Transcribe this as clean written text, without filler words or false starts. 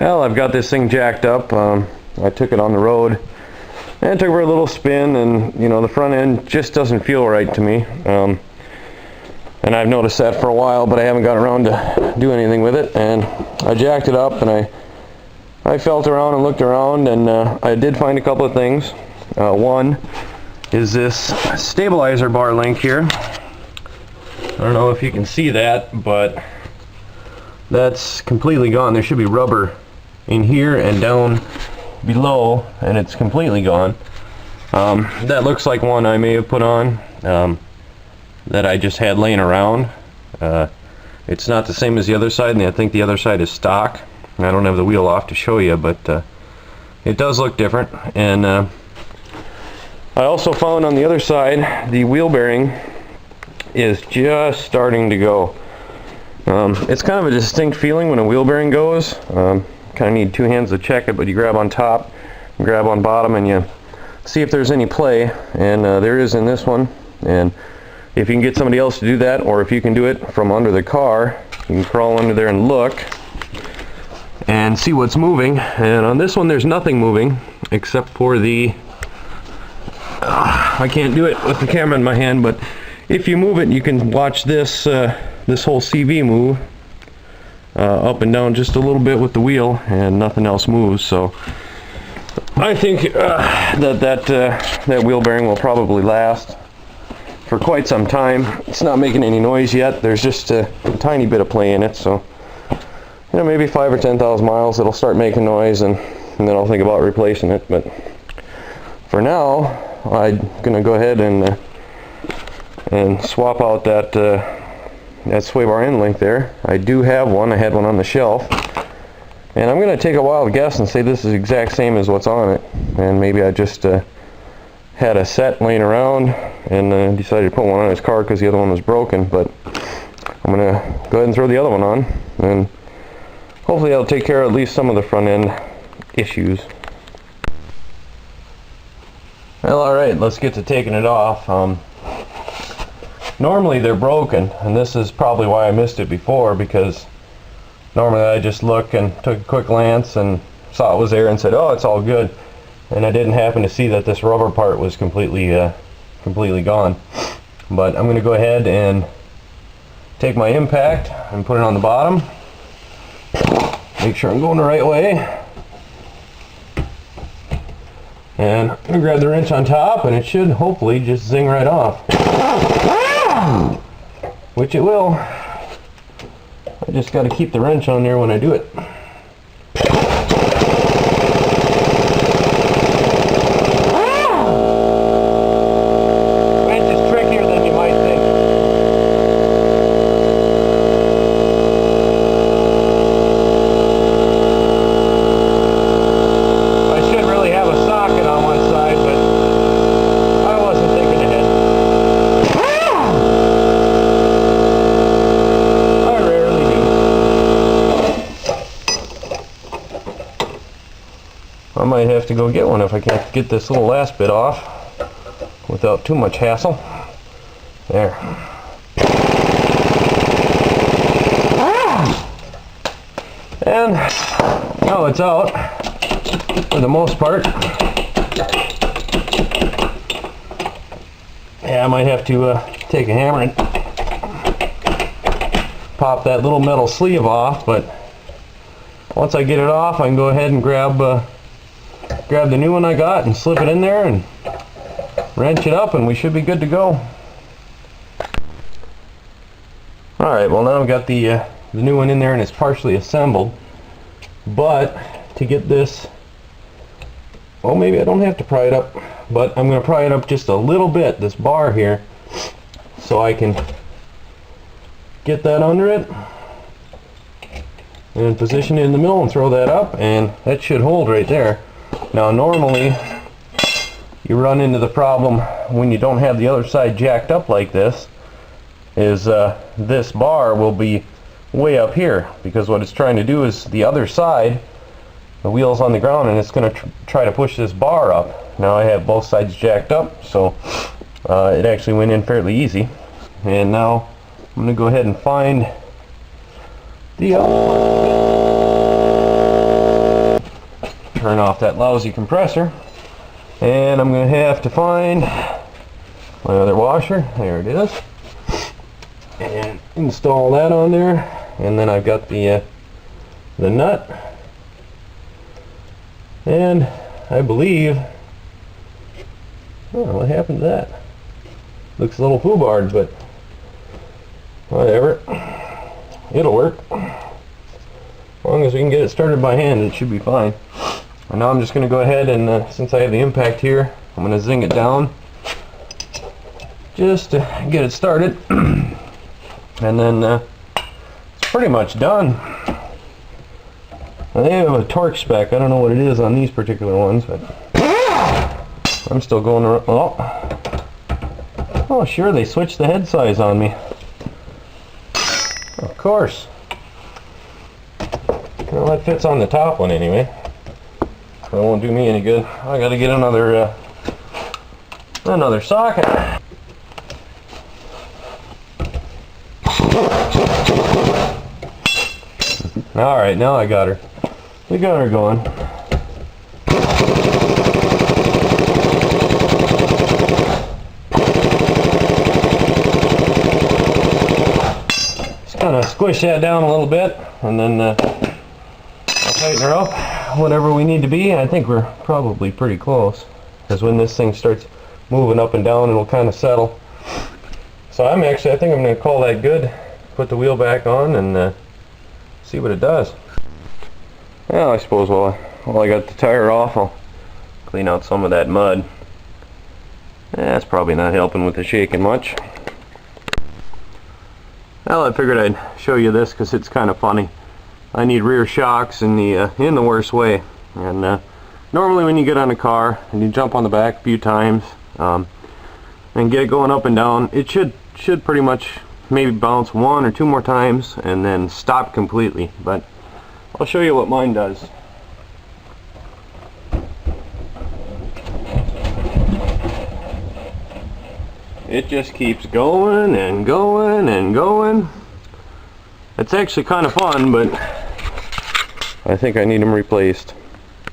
Well, I've got this thing jacked up. I took it on the road and took for a little spin, and you know, the front end just doesn't feel right to me. And I've noticed that for a while, but I haven't got around to do anything with it. And I jacked it up, and I felt around and looked around, and I did find a couple of things. One is this stabilizer bar link here. I don't know if you can see that, but that's completely gone. There should be rubber in here and down below, and it's completely gone. That looks like one I may have put on that I just had laying around. It's not the same as the other side, and I think the other side is stock. I don't have the wheel off to show you, but it does look different. And I also found on the other side the wheel bearing is just starting to go. It's kind of a distinct feeling when a wheel bearing goes. Kind of need two hands to check it, but you grab on top, grab on bottom, and you see if there's any play, and there is in this one. And if you can get somebody else to do that, or if you can do it from under the car, you can crawl under there and look and see what's moving. And on this one there's nothing moving except for the I can't do it with the camera in my hand, but if you move it, you can watch this this whole CV move up and down just a little bit with the wheel, and nothing else moves. So I think that wheel bearing will probably last for quite some time. It's not making any noise yet. There's just a tiny bit of play in it, so you know, maybe 5,000 or 10,000 miles it'll start making noise, and then I'll think about replacing it. But for now, I'm gonna go ahead and swap out that sway bar end link there. I do have one. I had one on the shelf, and I'm gonna take a wild guess and say this is the exact same as what's on it. And maybe I just had a set laying around and decided to put one on his car because the other one was broken. But I'm gonna go ahead and throw the other one on, and hopefully that'll take care of at least some of the front end issues. Well, alright, let's get to taking it off. Normally they're broken, and this is probably why I missed it before, because normally I just look and took a quick glance and saw it was there and said, oh, it's all good. And I didn't happen to see that this rubber part was completely gone. But I'm going to go ahead and take my impact and put it on the bottom. Make sure I'm going the right way. And I'm going to grab the wrench on top, and it should hopefully just zing right off. Which it will. I just got to keep the wrench on there when I do it. Wrench is trickier than you might think. I should really have a socket on one side, but I wasn't thinking ahead. I rarely do. I might have to go get one if I can't get this little last bit off without too much hassle. There. And now it's out for the most part. Yeah, I might have to take a hammer and pop that little metal sleeve off, but once I get it off, I can go ahead and grab the new one I got and slip it in there and wrench it up, and we should be good to go. Alright, well now I've got the new one in there and it's partially assembled, but to get this, well, maybe I don't have to pry it up, but I'm going to pry it up just a little bit, this bar here, so I can get that under it and position it in the middle and throw that up, and that should hold right there. Now normally you run into the problem when you don't have the other side jacked up like this, is this bar will be way up here, because what it's trying to do is the other side, the wheel's on the ground, and it's going to try to push this bar up. Now I have both sides jacked up, so it actually went in fairly easy. And now I'm going to go ahead and find the other one. turn off that lousy compressor. And I'm going to have to find my other washer. There it is. And install that on there. And then I've got the nut. And I believe, oh, what happened to that? Looks a little foobarred, but whatever. It'll work. As long as we can get it started by hand, it should be fine. And now I'm just going to go ahead and, since I have the impact here, I'm going to zing it down just to get it started. And then it's pretty much done. Now they have a torque spec. I don't know what it is on these particular ones, but I'm still going around. Oh, sure, they switched the head size on me. Of course. Well, that fits on the top one anyway. That won't do me any good. I gotta get another socket. Alright, now I got her. We got her going. Just kind of squish that down a little bit, and then I'll tighten her up whatever we need to be. I think we're probably pretty close, because when this thing starts moving up and down, it'll kind of settle. So I think I'm going to call that good. Put the wheel back on and see what it does. Well, I suppose while I got the tire off, I'll clean out some of that mud. That's probably not helping with the shaking much. Well, I figured I'd show you this because it's kind of funny. I need rear shocks in the worst way. And normally when you get on a car and you jump on the back a few times and get it going up and down, it should pretty much maybe bounce 1 or 2 more times and then stop completely. But I'll show you what mine does. It just keeps going and going and going. It's actually kind of fun, but I think I need them replaced.